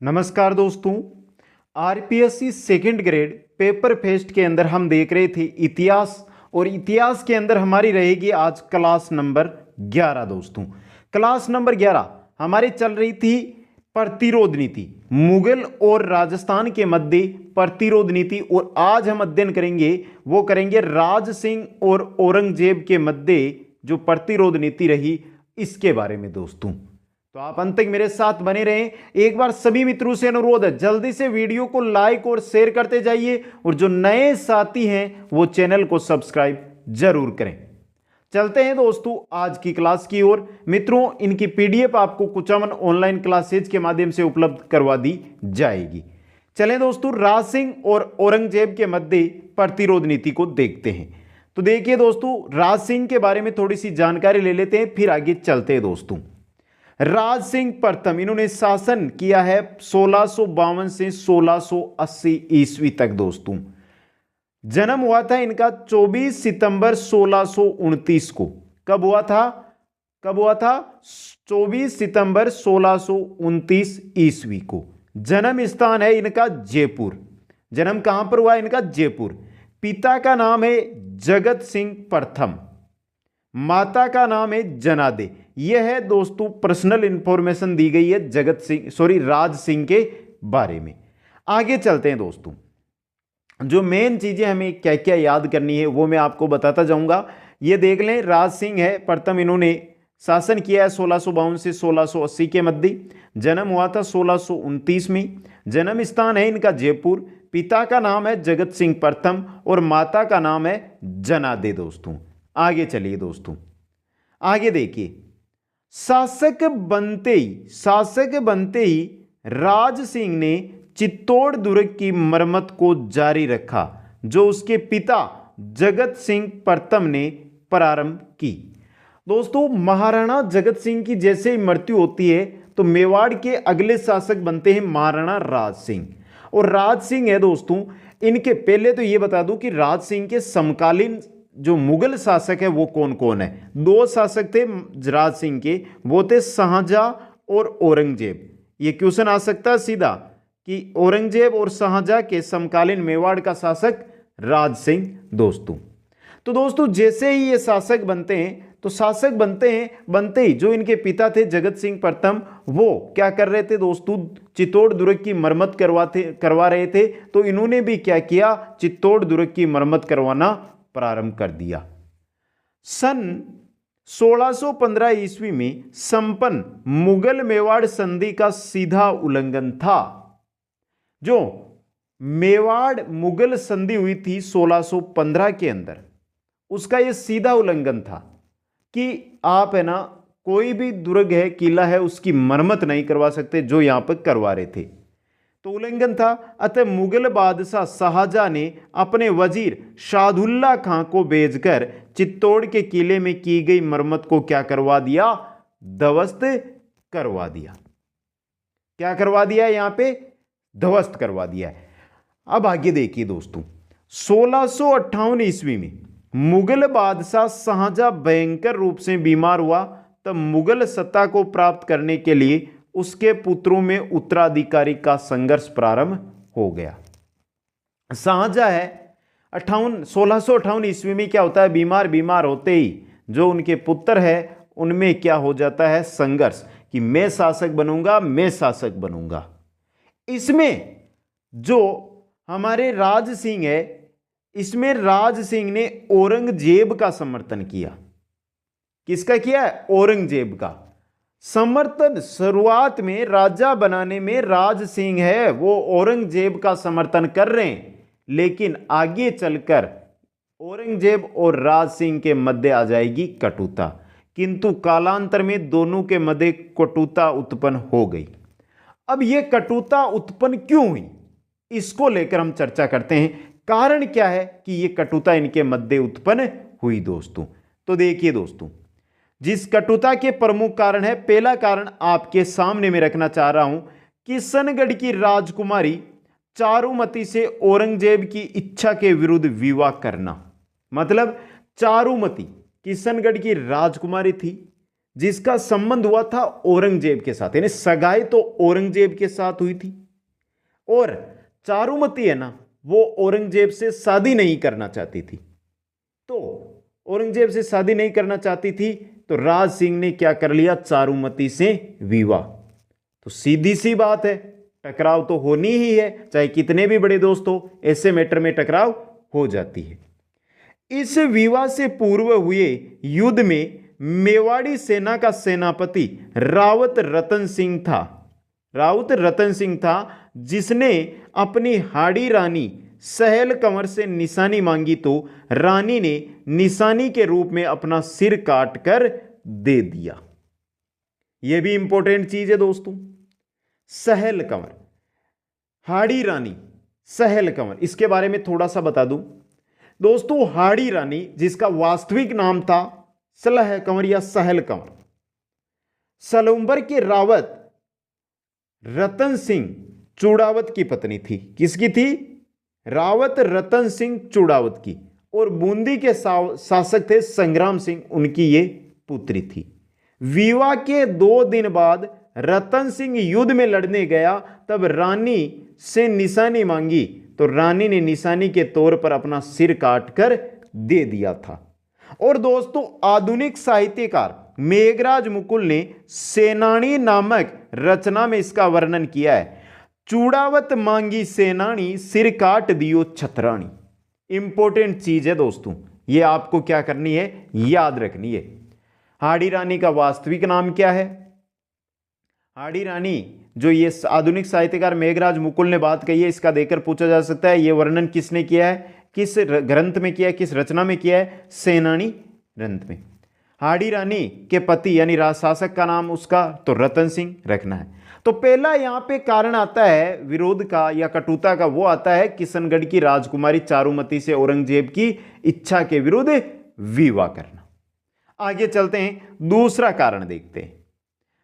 नमस्कार दोस्तों। RPSC second grade paper fest के अंदर हम देख रहे थे इतिहास, और इतिहास के अंदर हमारी रहेगी आज क्लास नंबर 11। दोस्तों क्लास नंबर 11 हमारी चल रही थी प्रतिरोध नीति, मुगल और राजस्थान के मध्य प्रतिरोध नीति। और आज हम अध्ययन करेंगे वो करेंगे राज सिंह और औरंगजेब के मध्य जो प्रतिरोध नीति रही इसके बारे में। दोस्तों तो आप अंत तक मेरे साथ बने रहें। एक बार सभी मित्रों से अनुरोध है, जल्दी से वीडियो को लाइक और शेयर करते जाइए, और जो नए साथी हैं वो चैनल को सब्सक्राइब जरूर करें। चलते हैं दोस्तों आज की क्लास की ओर। मित्रों इनकी पीडीएफ आपको कुचामन ऑनलाइन क्लासेज के माध्यम से उपलब्ध करवा दी जाएगी। चलें दोस्तों, राज सिंह और औरंगजेब के मध्य प्रतिरोध नीति को देखते हैं। तो देखिए दोस्तों, राज सिंह के बारे में थोड़ी सी जानकारी ले लेते हैं, फिर आगे चलते हैं। दोस्तों राज सिंह प्रथम इन्होंने शासन किया है 1652 से 1680 ईस्वी तक। दोस्तों जन्म हुआ था इनका 24 सितंबर 1629 को। कब हुआ था? 24 सितंबर 1629 ईस्वी को। जन्म स्थान है इनका जयपुर। जन्म कहां पर हुआ इनका? जयपुर। पिता का नाम है जगत सिंह प्रथम, माता का नाम है जनादे। यह है दोस्तों पर्सनल इंफॉर्मेशन दी गई है राज सिंह के बारे में। आगे चलते हैं दोस्तों, जो मेन चीजें हमें क्या क्या याद करनी है वो मैं आपको बताता जाऊंगा। ये देख लें, राज सिंह है प्रथम, इन्होंने शासन किया है 1652 से 1680 के मध्य। जन्म हुआ था 1629 में। जन्म स्थान है इनका जयपुर। पिता का नाम है जगत सिंह प्रथम और माता का नाम है जनादे। दोस्तों आगे चलिए दोस्तों, आगे देखिए। शासक बनते ही राज सिंह ने चित्तौड़ दुर्ग की मरम्मत को जारी रखा, जो उसके पिता जगत सिंह प्रथम ने प्रारंभ की। दोस्तों महाराणा जगत सिंह की जैसे ही मृत्यु होती है तो मेवाड़ के अगले शासक बनते हैं महाराणा राज सिंह। और राज सिंह है दोस्तों, इनके पहले तो ये बता दूं कि राज सिंह के समकालीन जो मुगल शासक है वो कौन कौन है। दो शासक थे राज सिंह के, वो थे शाहजहां और औरंगजेब। ये क्वेश्चन आ सकता है सीधा कि औरंगजेब और शाहजहां के समकालीन मेवाड़ का शासक राज सिंह। तो दोस्तों जैसे ही ये शासक बनते हैं तो शासक बनते ही जो इनके पिता थे जगत सिंह प्रथम, वो क्या कर रहे थे दोस्तों? चित्तौड़ दुर्ग की मरम्मत करवा रहे थे। तो इन्होंने भी क्या किया? चित्तौड़ दुर्ग की मरम्मत करवाना प्रारंभ कर दिया। सन 1615 ईस्वी में संपन्न मुगल मेवाड़ संधि का सीधा उल्लंघन था। जो मेवाड़ मुगल संधि हुई थी 1615 के अंदर, उसका यह सीधा उल्लंघन था कि आप है ना कोई भी दुर्ग है, किला है, उसकी मरम्मत नहीं करवा सकते, जो यहां पर करवा रहे थे। तो उल्लंघन था। अतः मुगल बादशाह शाहजहां ने अपने वजीर शादुल्ला खां को भेजकर चित्तौड़ के किले में की गई मरम्मत को क्या करवा दिया? ध्वस्त करवा दिया। क्या करवा दिया? यहां पे ध्वस्त करवा दिया। अब आगे देखिए दोस्तों, 1658 ईस्वी में मुगल बादशाह शाहजहां भयंकर रूप से बीमार हुआ। तब मुगल सत्ता को प्राप्त करने के लिए उसके पुत्रों में उत्तराधिकारी का संघर्ष प्रारंभ हो गया। शाहजहां है 1658 ईस्वी में क्या होता है? बीमार होते ही जो उनके पुत्र है उनमें क्या हो जाता है? संघर्ष, कि मैं शासक बनूंगा। इसमें जो हमारे राज सिंह है, इसमें राज सिंह ने औरंगजेब का समर्थन किया। किसका किया है? औरंगजेब का समर्थन। शुरुआत में राजा बनाने में राज सिंह है वो औरंगजेब का समर्थन कर रहे हैं, लेकिन आगे चलकर औरंगजेब और राज सिंह के मध्य आ जाएगी कटुता। किंतु कालांतर में दोनों के मध्य कटुता उत्पन्न हो गई। अब यह कटुता उत्पन्न क्यों हुई, इसको लेकर हम चर्चा करते हैं। कारण क्या है कि यह कटुता इनके मध्य उत्पन्न हुई दोस्तों? तो देखिए दोस्तों, जिस कटुता के प्रमुख कारण है, पहला कारण आपके सामने में रखना चाह रहा हूं, किशनगढ़ की राजकुमारी चारुमती से औरंगजेब की इच्छा के विरुद्ध विवाह करना। मतलब चारुमती किशनगढ़ की राजकुमारी थी, जिसका संबंध हुआ था औरंगजेब के साथ, यानी सगाई तो औरंगजेब के साथ हुई थी, और चारुमती है ना, वो औरंगजेब से शादी नहीं करना चाहती थी। तो औरंगजेब से शादी नहीं करना चाहती थी, तो राज सिंह ने क्या कर लिया, चारुमती से विवाह। तो सीधी सी बात है, टकराव तो होनी ही है, चाहे कितने भी बड़े दोस्त हो, ऐसे मैटर में टकराव हो जाती है। इस विवाह से पूर्व हुए युद्ध में मेवाड़ी सेना का सेनापति रावत रतन सिंह था। राउत रतन सिंह था, जिसने अपनी हाड़ी रानी सहेल कंवर से निशानी मांगी, तो रानी ने निशानी के रूप में अपना सिर काट कर दे दिया। यह भी इंपॉर्टेंट चीज है दोस्तों। सहेल कंवर, हाड़ी रानी सहेल कंवर, इसके बारे में थोड़ा सा बता दूं दोस्तों। हाड़ी रानी, जिसका वास्तविक नाम था सलह कंवर या सहेल कंवर, सलुंबर के रावत रतन सिंह चूड़ावत की पत्नी थी। किसकी थी? रावत रतन सिंह चूड़ावत की। और बूंदी के शासक थे संग्राम सिंह, उनकी ये पुत्री थी। विवाह के 2 दिन बाद रतन सिंह युद्ध में लड़ने गया, तब रानी से निशानी मांगी, तो रानी ने निशानी के तौर पर अपना सिर काटकर दे दिया था। और दोस्तों, आधुनिक साहित्यकार मेघराज मुकुल ने सेनानी नामक रचना में इसका वर्णन किया है। चूड़ावत मांगी सेनानी, सिर काट दियो छतरानी। इंपॉर्टेंट चीज है दोस्तों, ये आपको क्या करनी है, याद रखनी है। हाड़ी रानी का वास्तविक नाम क्या है? हाड़ी रानी, जो ये आधुनिक साहित्यकार मेघराज मुकुल ने बात कही है, इसका देकर पूछा जा सकता है ये वर्णन किसने किया है, किस ग्रंथ में किया है, किस रचना में किया है? सेनानी ग्रंथ में। हाड़ी रानी के पति यानी शासक का नाम उसका तो रतन सिंह रखना है। तो पहला यहां पे कारण आता है विरोध का या कटुता का, वो आता है किशनगढ़ की राजकुमारी चारुमती से औरंगजेब की इच्छा के विरुद्ध विवाह करना। आगे चलते हैं, दूसरा कारण देखते हैं।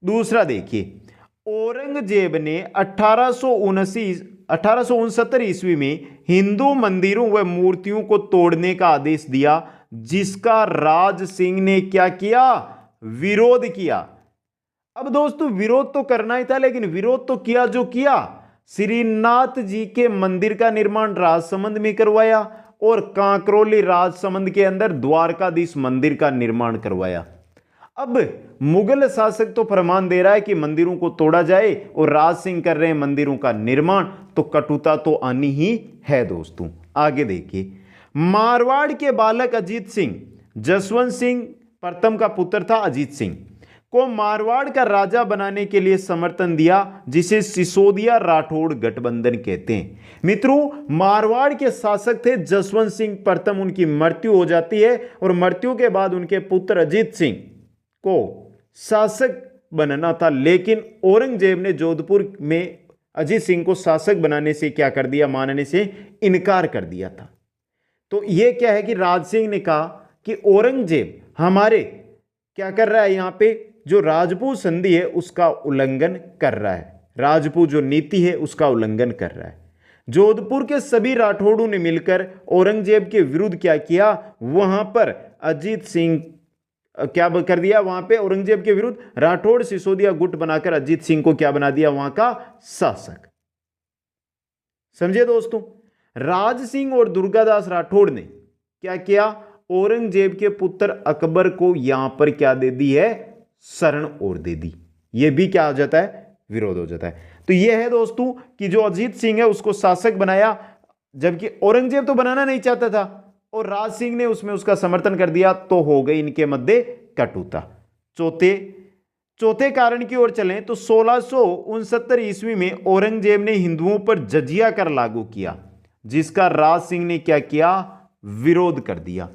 दूसरा देखिए, औरंगजेब ने 1869 ईस्वी में हिंदू मंदिरों व मूर्तियों को तोड़ने का आदेश दिया, जिसका राज सिंह ने क्या किया? विरोध किया। अब दोस्तों, विरोध तो करना ही था, लेकिन विरोध तो किया जो किया, श्रीनाथ जी के मंदिर का निर्माण राजसमंद में करवाया और कांकरोली राजसमंद के अंदर द्वारकाधीश मंदिर का निर्माण करवाया। अब मुगल शासक तो फरमान दे रहा है कि मंदिरों को तोड़ा जाए और राज सिंह कर रहे हैं मंदिरों का निर्माण, तो कटुता तो आनी ही है दोस्तों। आगे देखिए, मारवाड़ के बालक अजीत सिंह, जसवंत सिंह प्रथम का पुत्र था अजीत सिंह, को मारवाड़ का राजा बनाने के लिए समर्थन दिया, जिसे सिसोदिया राठौड़ गठबंधन कहते हैं। मित्रों, मारवाड़ के शासक थे जसवंत सिंह प्रथम, उनकी मृत्यु हो जाती है और मृत्यु के बाद उनके पुत्र अजीत सिंह को शासक बनना था, लेकिन औरंगजेब ने जोधपुर में अजीत सिंह को शासक बनाने से क्या कर दिया? मानने से इनकार कर दिया था। तो यह क्या है कि राज सिंह ने कहा कि औरंगजेब हमारे क्या कर रहा है, यहां पे जो राजपूत संधि है उसका उल्लंघन कर रहा है, राजपूत जो नीति है उसका उल्लंघन कर रहा है। जोधपुर के सभी राठौड़ों ने मिलकर औरंगजेब के विरुद्ध क्या किया? वहां पर अजीत सिंह क्या कर दिया? वहां पे औरंगजेब के विरुद्ध राठौड़ सिसोदिया गुट बनाकर अजीत सिंह को क्या बना दिया? वहां का शासक। समझे दोस्तों, राज सिंह और दुर्गादास राठौड़ ने क्या किया? औरंगजेब के पुत्र अकबर को यहां पर क्या दे दी है? शरण और दे दी। यह भी क्या हो जाता है? विरोध हो जाता है। तो यह है दोस्तों कि जो अजीत सिंह है उसको शासक बनाया, जबकि औरंगजेब तो बनाना नहीं चाहता था और राज सिंह ने उसमें उसका समर्थन कर दिया, तो हो गई इनके मध्य कटुता। चौथे कारण की ओर चलें तो 1669 ईस्वी में औरंगजेब ने हिंदुओं पर जजिया कर लागू किया, जिसका राज सिंह ने क्या किया? विरोध कर दिया।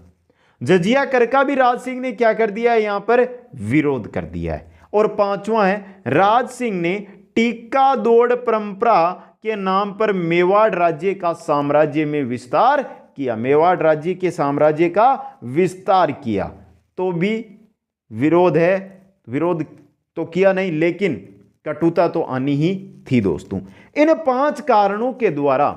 जजिया कर का भी राज सिंह ने क्या कर दिया है? यहां पर विरोध कर दिया है। और पांचवा है, राज सिंह ने टीका दौड़ परंपरा के नाम पर मेवाड़ राज्य का साम्राज्य में विस्तार किया। मेवाड़ राज्य के साम्राज्य का विस्तार किया, तो भी विरोध है। विरोध तो किया नहीं, लेकिन कटुता तो आनी ही थी दोस्तों। इन 5 कारणों के द्वारा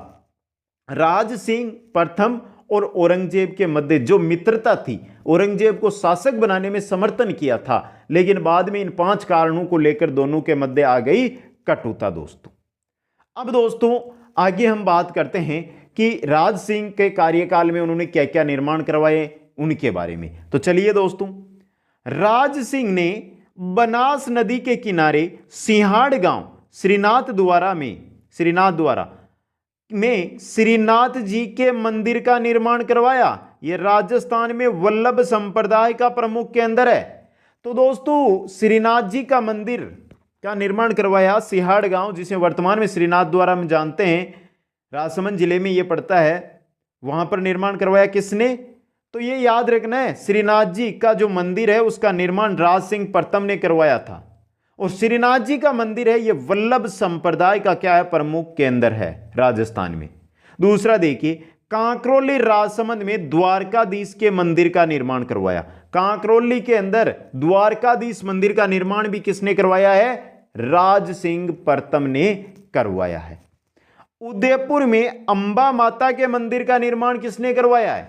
राज सिंह प्रथम और औरंगजेब के मध्य जो मित्रता थी, औरंगजेब को शासक बनाने में समर्थन किया था, लेकिन बाद में इन 5 कारणों को लेकर दोनों के मध्य आ गई कटुता दोस्तों। अब दोस्तों आगे हम बात करते हैं कि राज सिंह के कार्यकाल में उन्होंने क्या क्या निर्माण करवाए उनके बारे में। तो चलिए दोस्तों, राज सिंह ने बनास नदी के किनारे सिंहाड़ गांव श्रीनाथ द्वारा में श्रीनाथ जी के मंदिर का निर्माण करवाया। यह राजस्थान में वल्लभ संप्रदाय का प्रमुख केंद्र है। तो दोस्तों श्रीनाथ जी का मंदिर का निर्माण करवाया सिंहाड़ गांव, जिसे वर्तमान में श्रीनाथ द्वारा हम जानते हैं, राजसमंद जिले में यह पड़ता है। वहां पर निर्माण करवाया किसने? तो ये याद रखना है, श्रीनाथ जी का जो मंदिर है उसका निर्माण राज सिंह प्रथम ने करवाया था। और श्रीनाथ जी का मंदिर है, ये वल्लभ संप्रदाय का क्या है? प्रमुख केंद्र है राजस्थान में। दूसरा देखिए, कांकरोली राजसमंद में द्वारकाधीश के मंदिर का निर्माण करवाया। कांकरोली के अंदर द्वारकाधीश मंदिर का निर्माण भी किसने करवाया है? राज सिंह प्रथम ने करवाया है। उदयपुर में अंबा माता के मंदिर का निर्माण किसने करवाया है?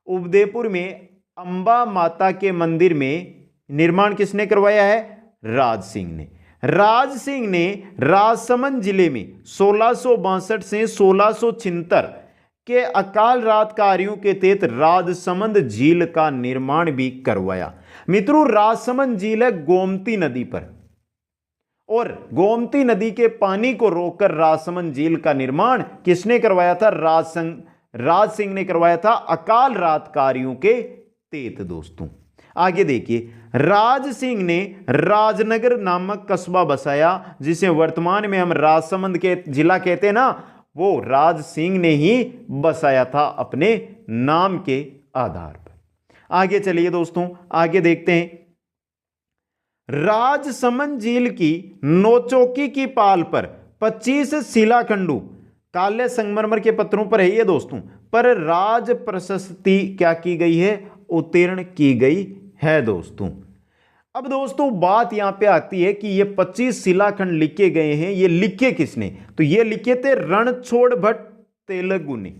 उदयपुर में अंबा माता के मंदिर में निर्माण किसने करवाया है? राज सिंह ने। राज सिंह ने राजसमंद जिले में 1662 से 1676 के अकाल रात कार्यों के तहत राजसमंद झील का निर्माण भी करवाया। मित्रों, राजसमंद झील है गोमती नदी पर, और गोमती नदी के पानी को रोककर राजसमंद झील का निर्माण किसने करवाया था? राज सिंह ने करवाया था, अकाल रात कार्यों के तहत दोस्तों। आगे देखिए, राज सिंह ने राजनगर नामक कस्बा बसाया, जिसे वर्तमान में हम राजसमंद के जिला कहते हैं ना, वो राज सिंह ने ही बसाया था अपने नाम के आधार पर। आगे चलिए दोस्तों, आगे देखते हैं। राजसमंद झील की नौचौकी की पाल पर 25 शिलाखंडों काले संगमरमर के पत्थरों पर है ये दोस्तों, पर राज प्रशस्ति क्या की गई है? उत्तीर्ण की गई है दोस्तों। अब दोस्तों बात यहां पे आती है कि ये 25 शिलाखंड लिखे गए हैं, ये लिखे किसने? तो ये लिखे थे रणछोड़ भट्ट तेलुगु ने।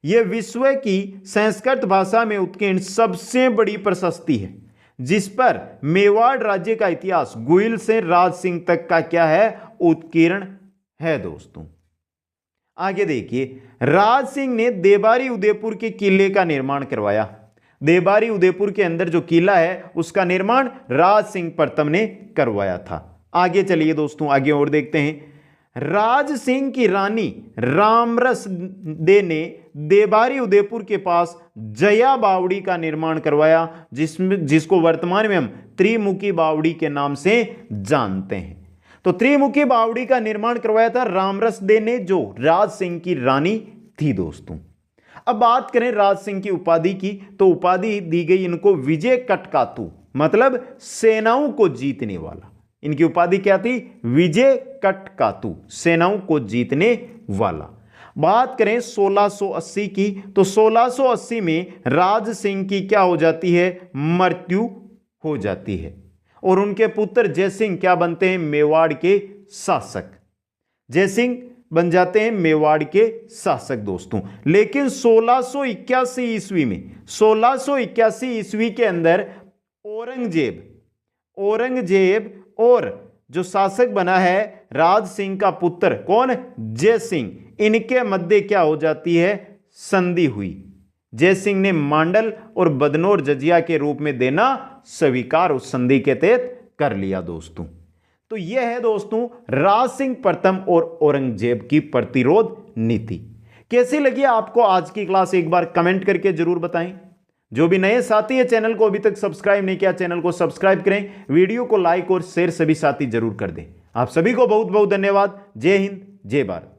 ये विश्व की संस्कृत भाषा में उत्कीर्ण सबसे बड़ी प्रशस्ति है, जिस पर मेवाड़ राज्य का इतिहास गुहिल से राज सिंह तक का क्या है? उत्कीर्ण है दोस्तों। आगे देखिए, राज सिंह ने देबारी उदयपुर के किले का निर्माण करवाया। देबारी उदयपुर के अंदर जो किला है उसका निर्माण राज सिंह प्रथम ने करवाया था। आगे चलिए दोस्तों, आगे और देखते हैं। राज सिंह की रानी रामरस दे ने देबारी उदयपुर के पास जया बावड़ी का निर्माण करवाया, जिसको वर्तमान में हम त्रिमुखी बावड़ी के नाम से जानते हैं। तो त्रिमुखी बावड़ी का निर्माण करवाया था रामरस दे ने, जो राज सिंह की रानी थी दोस्तों। अब बात करें राज सिंह की उपाधि की, तो उपाधि दी गई इनको विजय कटकातु, मतलब सेनाओं को जीतने वाला। इनकी उपाधि क्या थी? विजय कटकातु, सेनाओं को जीतने वाला। बात करें 1680 की, तो 1680 में राज सिंह की क्या हो जाती है? मृत्यु हो जाती है, और उनके पुत्र जयसिंह क्या बनते हैं? मेवाड़ के शासक। जयसिंह बन जाते हैं मेवाड़ के शासक दोस्तों। लेकिन 1681 ईस्वी में, 1681 ईस्वी के अंदर औरंगजेब और जो शासक बना है राज सिंह का पुत्र कौन? जयसिंह, इनके मध्य क्या हो जाती है? संधि हुई। जयसिंह ने मांडल और बदनौर जजिया के रूप में देना स्वीकार उस संधि के तहत कर लिया दोस्तों। तो यह है दोस्तों राज सिंह प्रथम और औरंगजेब की प्रतिरोध नीति। कैसी लगी आपको आज की क्लास? एक बार कमेंट करके जरूर बताएं। जो भी नए साथी है चैनल को अभी तक सब्सक्राइब नहीं किया, चैनल को सब्सक्राइब करें, वीडियो को लाइक और शेयर सभी साथी जरूर कर दें। आप सभी को बहुत बहुत धन्यवाद। जय हिंद, जय भारत।